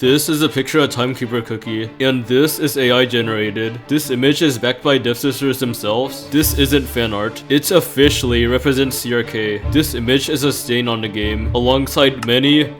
This is a picture of Timekeeper Cookie, and this is AI generated. This image is backed by Dev Sisters themselves. This isn't fan art. It officially represents CRK. This image is a stain on the game, alongside many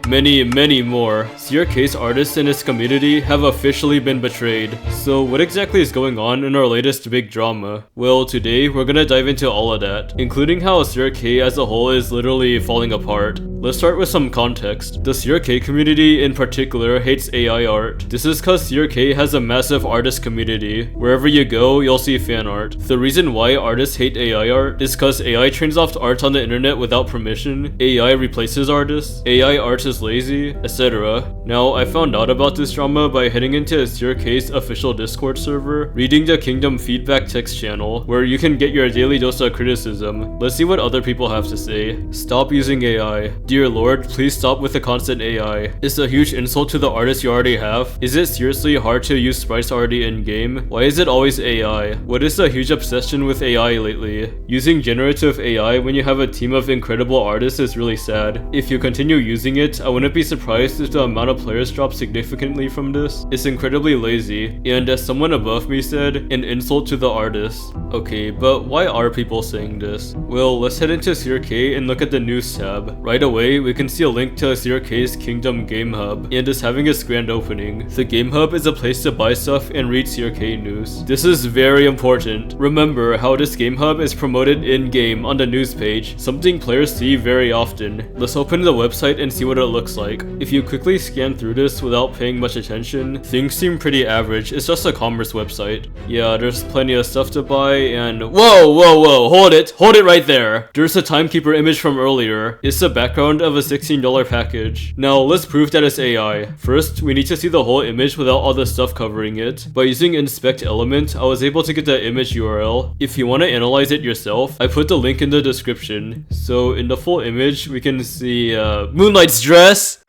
more. CRK's artists and its community have officially been betrayed. So what exactly is going on in our latest big drama? Well, today we're gonna dive into all of that, including how CRK as a whole is literally falling apart. Let's start with some context. The CRK community in particular hates AI art. This is cause CRK has a massive artist community. Wherever you go, you'll see fan art. The reason why artists hate AI art is cause AI trains off art on the internet without permission, AI replaces artists, AI art is lazy, etc. Now, I found out about this drama by heading into CRK's official Discord server, reading the Kingdom feedback text channel, where you can get your daily dose of criticism. Let's see what other people have to say. Stop using AI. Dear Lord, please stop with the constant AI. It's a huge insult to the artists you already have. Is it seriously hard to use sprites already in-game? Why is it always AI? What is the huge obsession with AI lately? Using generative AI when you have a team of incredible artists is really sad. If you continue using it, I wouldn't be surprised if the amount of players drops significantly from this. It's incredibly lazy, and as someone above me said, an insult to the artists. Okay, but why are people saying this? Well, let's head into CRK and look at the news tab. Right away, we can see a link to CRK's Kingdom Game Hub, and is having its grand opening. The Game Hub is a place to buy stuff and read CRK news. This is very important. Remember how this Game Hub is promoted in-game on the news page, something players see very often. Let's open the website and see what it looks like. If you quickly scan through this without paying much attention, things seem pretty average. It's just a commerce website. Yeah, there's plenty of stuff to buy, and whoa, hold it right there. There's a Timekeeper image from earlier. It's the background of a $16 package. Now let's prove that it's AI. First, we need to see the whole image without all the stuff covering it. By using inspect element, I was able to get the image URL. If you want to analyze it yourself, I put the link in the description. So in the full image, we can see Moonlight's dress.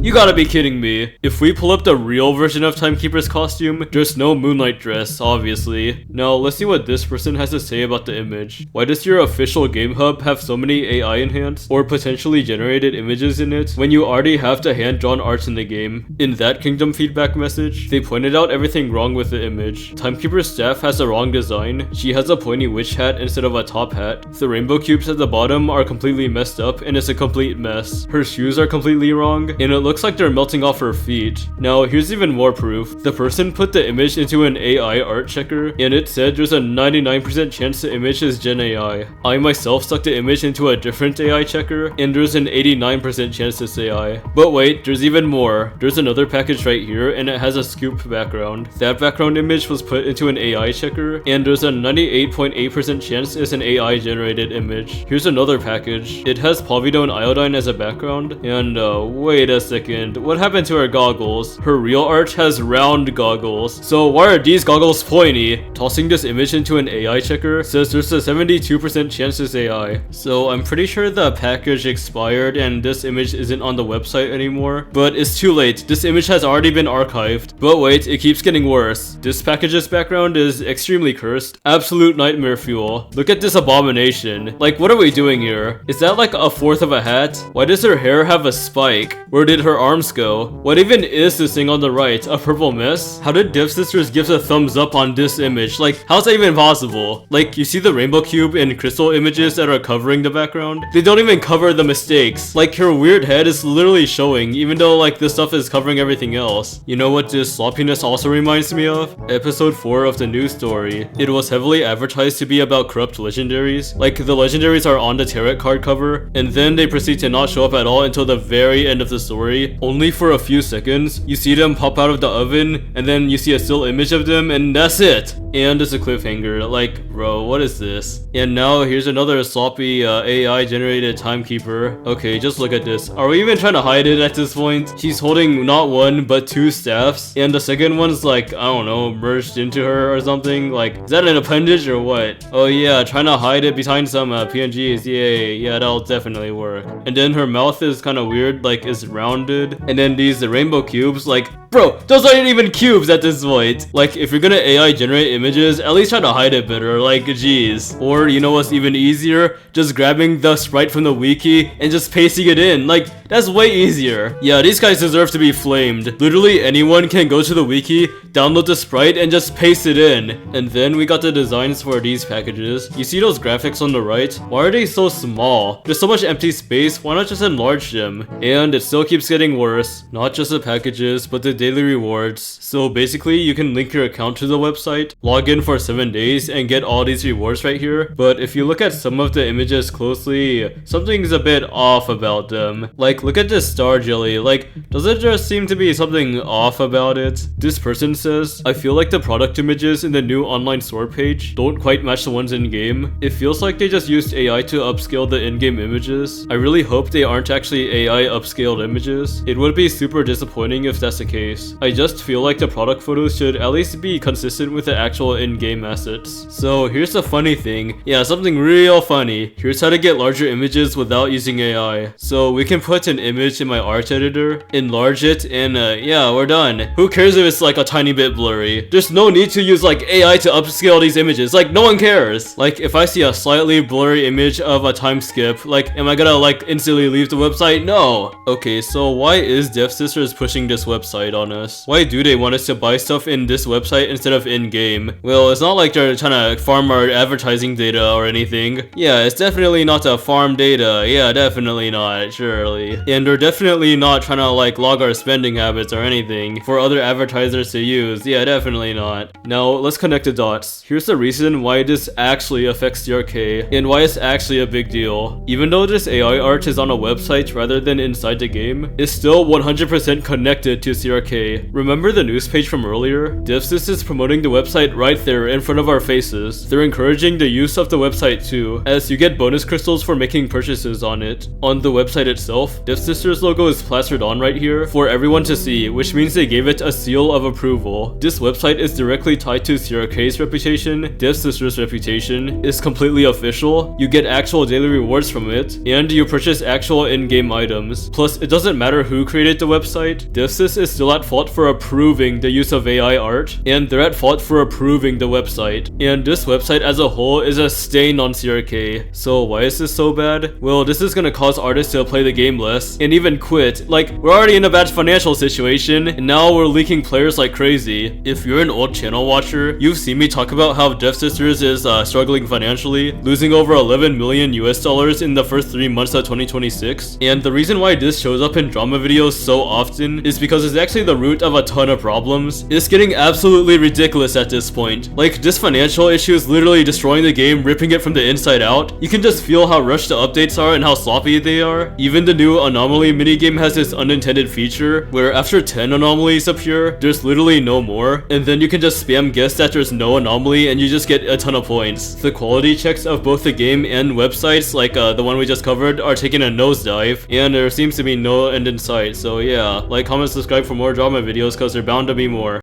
You gotta be kidding me. If we pull up the real version of Timekeeper's costume, there's no Moonlight dress, obviously. Now, let's see what this person has to say about the image. Why does your official Game Hub have so many AI enhanced or potentially generated images in it when you already have the hand-drawn art in the game? In that Kingdom feedback message, they pointed out everything wrong with the image. Timekeeper's staff has the wrong design. She has a pointy witch hat instead of a top hat. The rainbow cubes at the bottom are completely messed up and it's a complete mess. Her shoes are completely wrong, and it looks like they're melting off her feet. Now, here's even more proof. The person put the image into an AI art checker, and it said there's a 99% chance the image is Gen AI. I myself stuck the image into a different AI checker, and there's an 89% chance it's AI. But wait, there's even more. There's another package right here, and it has a scoop background. That background image was put into an AI checker, and there's a 98.8% chance it's an AI generated image. Here's another package. It has povidone iodine as a background, and wait a second. What happened to her goggles? Her real art has round goggles. So why are these goggles pointy? Tossing this image into an AI checker says there's a 72% chance it's AI. So I'm pretty sure the package expired and this image isn't on the website anymore. But it's too late. This image has already been archived. But wait, it keeps getting worse. This package's background is extremely cursed. Absolute nightmare fuel. Look at this abomination. Like, what are we doing here? Is that like a fourth of a hat? Why does her hair have a spike? Where did her arms go? What even is this thing on the right? A purple mess? How did Dev Sisters give a thumbs up on this image? Like, how's that even possible? Like, you see the rainbow cube and crystal images that are covering the background? They don't even cover the mistakes. Like, her weird head is literally showing, even though like this stuff is covering everything else. You know what this sloppiness also reminds me of? Episode 4 of the news story. It was heavily advertised to be about corrupt legendaries. Like, the legendaries are on the tarot card cover, and then they proceed to not show up at all until the very end of the story. Only for a few seconds, you see them pop out of the oven, and then you see a still image of them, and that's it! And it's a cliffhanger. Like, bro, what is this? And now here's another sloppy AI generated Timekeeper. Okay, just look at this. Are we even trying to hide it at this point? She's holding not one, but two staffs, and the second one's like, I don't know, merged into her or something. Like, is that an appendage or what? Oh yeah, trying to hide it behind some PNGs. Yay, yeah, that'll definitely work. And then her mouth is kind of weird, like it's rounded. And then these rainbow cubes, like, Bro, those aren't even cubes at this point. Like, if you're gonna AI generate images, at least try to hide it better, like, jeez. Or, you know what's even easier? Just grabbing the sprite from the wiki and just pasting it in. Like, that's way easier. Yeah, these guys deserve to be flamed. Literally anyone can go to the wiki, download the sprite, and just paste it in. And then we got the designs for these packages. You see those graphics on the right? Why are they so small? There's so much empty space, why not just enlarge them? And it still keeps getting worse. Not just the packages, but the daily rewards. So basically, you can link your account to the website, log in for 7 days, and get all these rewards right here. But if you look at some of the images closely, something's a bit off about them. Like, look at this star jelly. Like, does it just seem to be something off about it? This person says, I feel like the product images in the new online store page don't quite match the ones in-game. It feels like they just used AI to upscale the in-game images. I really hope they aren't actually AI upscaled images. It would be super disappointing if that's the case. I just feel like the product photos should at least be consistent with the actual in-game assets. So here's the funny thing. Yeah, something real funny. Here's how to get larger images without using AI. So we can put an image in my art editor, enlarge it, and yeah, we're done. Who cares if it's like a tiny bit blurry? There's no need to use like AI to upscale these images. Like, no one cares. Like, if I see a slightly blurry image of a time skip, like, am I gonna like instantly leave the website? No. Okay, so why is DevSisters pushing this website on us? Why do they want us to buy stuff in this website instead of in-game? Well, it's not like they're trying to farm our advertising data or anything. Yeah, it's definitely not to farm data. Yeah, definitely not, surely. And they're definitely not trying to like log our spending habits or anything for other advertisers to use. Yeah, definitely not. Now, let's connect the dots. Here's the reason why this actually affects CRK and why it's actually a big deal. Even though this AI art is on a website rather than inside the game, it's still 100% connected to CRK. Remember the news page from earlier? DevSys is promoting the website right there in front of our faces. They're encouraging the use of the website too, as you get bonus crystals for making purchases on it. On the website itself, DevSisters logo is plastered on right here for everyone to see, which means they gave it a seal of approval. This website is directly tied to CRK's reputation. DevSisters' reputation is completely official. You get actual daily rewards from it, and you purchase actual in-game items. Plus, it doesn't matter who created the website, DevSys is still at fault for approving the use of AI art, and they're at fault for approving the website. And this website as a whole is a stain on CRK. So why is this so bad? Well, this is gonna cause artists to play the game less, and even quit. Like, we're already in a bad financial situation, and now we're leaking players like crazy. If you're an old channel watcher, you've seen me talk about how DevSisters is struggling financially, losing over 11 million US dollars in the first 3 months of 2026. And the reason why this shows up in drama videos so often is because it's actually the root of a ton of problems. It's getting absolutely ridiculous at this point. Like, this financial issue is literally destroying the game, ripping it from the inside out. You can just feel how rushed the updates are and how sloppy they are. Even the new anomaly minigame has this unintended feature where after 10 anomalies appear, there's literally no more, and then you can just spam guess that there's no anomaly and you just get a ton of points. The quality checks of both the game and websites, like the one we just covered, are taking a nosedive, and there seems to be no end in sight. So yeah, like, comment, subscribe for more drama videos, cause there are bound to be more.